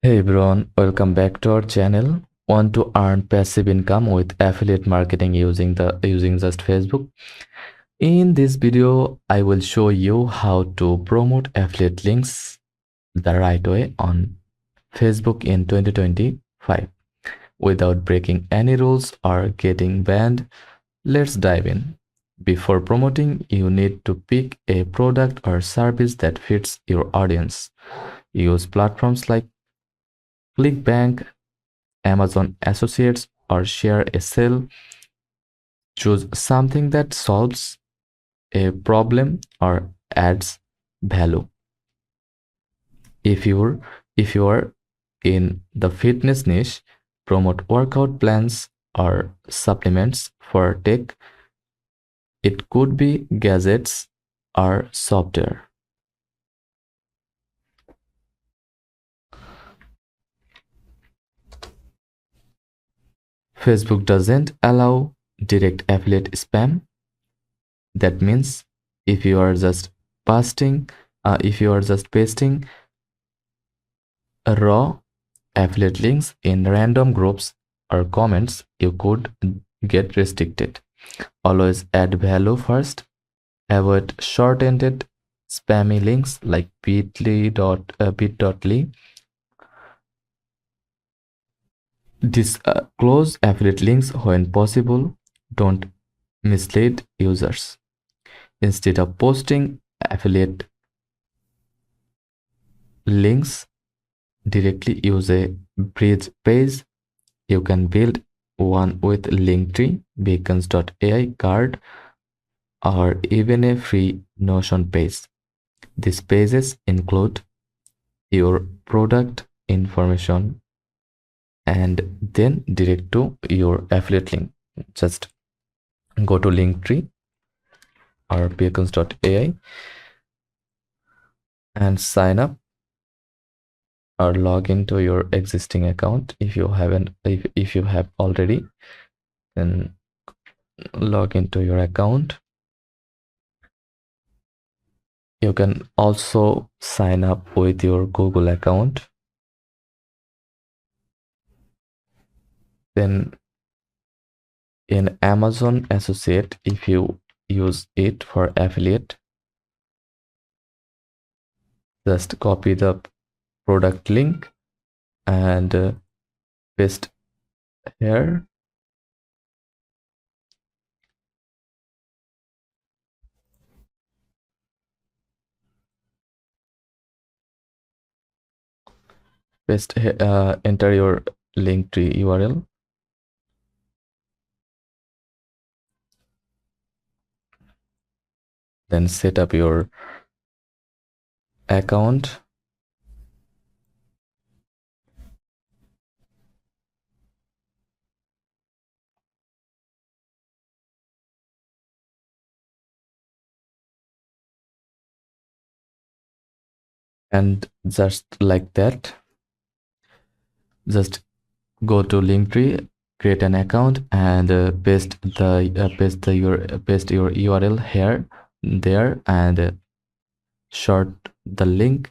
Hey everyone, welcome back to our channel. Want to earn passive income with affiliate marketing using just Facebook? In this video, I will show you how to promote affiliate links the right way on Facebook in 2025 without breaking any rules or getting banned. Let's dive in. Before promoting, you need to pick a product or service that fits your audience. Use platforms like ClickBank, Amazon Associates, or share a sale. Choose something that solves a problem or adds value. If you're if you are in the fitness niche, promote workout plans or supplements. For tech, it could be gadgets or software. Facebook doesn't allow direct affiliate spam. That means if you are just pasting raw affiliate links in random groups or comments, you could get restricted. Always add value first. Avoid short-ended spammy links like bit.ly. Disclose affiliate links when possible. Don't mislead users. Instead of posting affiliate links directly, use a bridge page. You can build one with Linktree, beacons.ai, card, or even a free Notion page. These pages include your product information and then direct to your affiliate link. Just go to Linktree or beacons.ai and sign up or log into your existing account. If you haven't, if you have already, then log into your account. You can also sign up with your Google account. Then in Amazon Associate, if you use it for affiliate, just copy the product link and paste here. Enter your Linktree URL. Then set up your account. And just like that, just go to Linktree, create an account, and paste your URL here, there, and short the link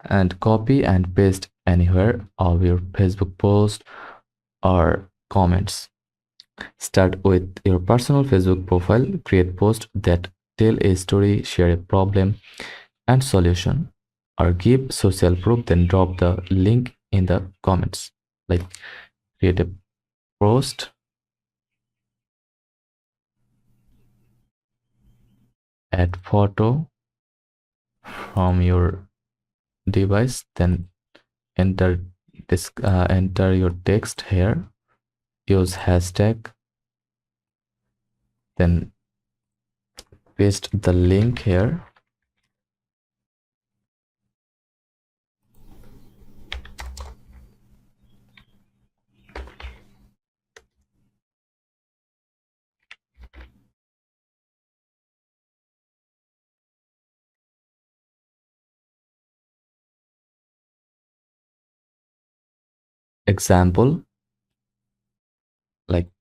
and copy and paste anywhere of your Facebook post or comments. Start with your personal Facebook profile, create posts that tell a story, share a problem and solution, or give social proof, then drop the link in the comments. Like create a post, add photo from your device, then enter enter your text here, use hashtag, then paste the link here. Example, like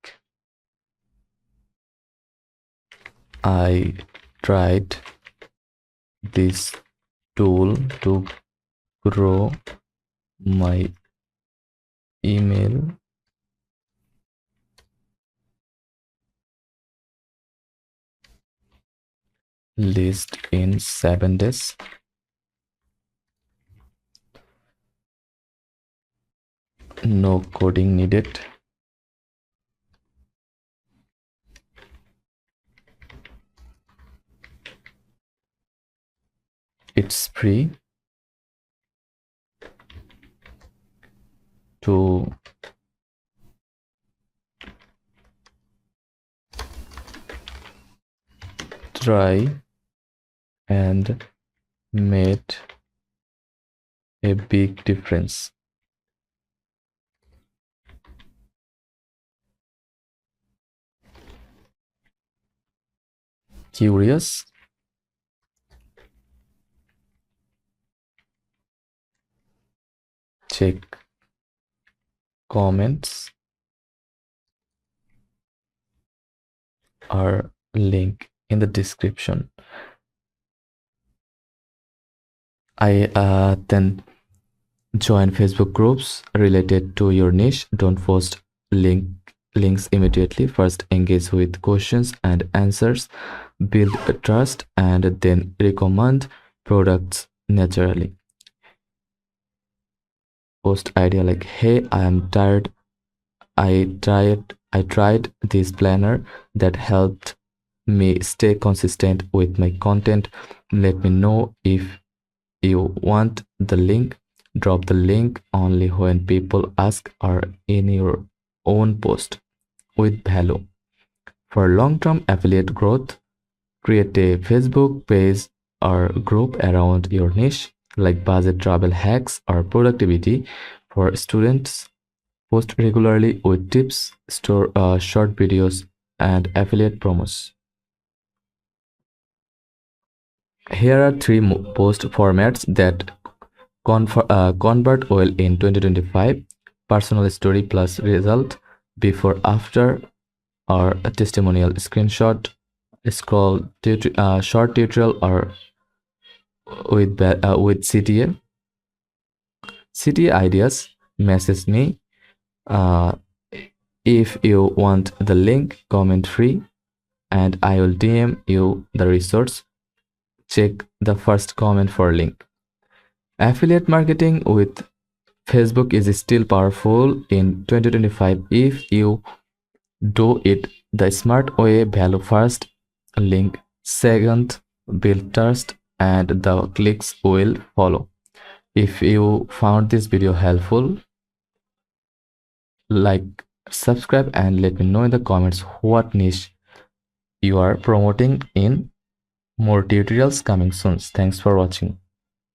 I tried this tool to grow my email list in 7 days. No coding needed. It's free to try and made a big difference. Curious? Check comments or link in the description. I then join Facebook groups related to your niche. Don't post links immediately. First engage with questions and answers, build trust, and then recommend products naturally. Post idea like, hey, I am tired. I tried this planner that helped me stay consistent with my content. Let me know if you want the link. Drop the link only when people ask or in your own post with value. For long-term affiliate growth, create a Facebook page or group around your niche, like budget travel hacks or productivity for students. Post regularly with tips, store short videos, and affiliate promos. Here are three post formats that convert well in 2025. Personal story plus result, before after, or a testimonial screenshot, short tutorial, or with CTA ideas. Message me. If you want the link, comment free, and I will DM you the resource. Check the first comment for link. Affiliate marketing with Facebook is still powerful in 2025 if you do it the smart way. Value first, link second, build trust, and the clicks will follow. If you found this video helpful, like, subscribe, and let me know in the comments what niche you are promoting in. More tutorials coming soon. Thanks for watching.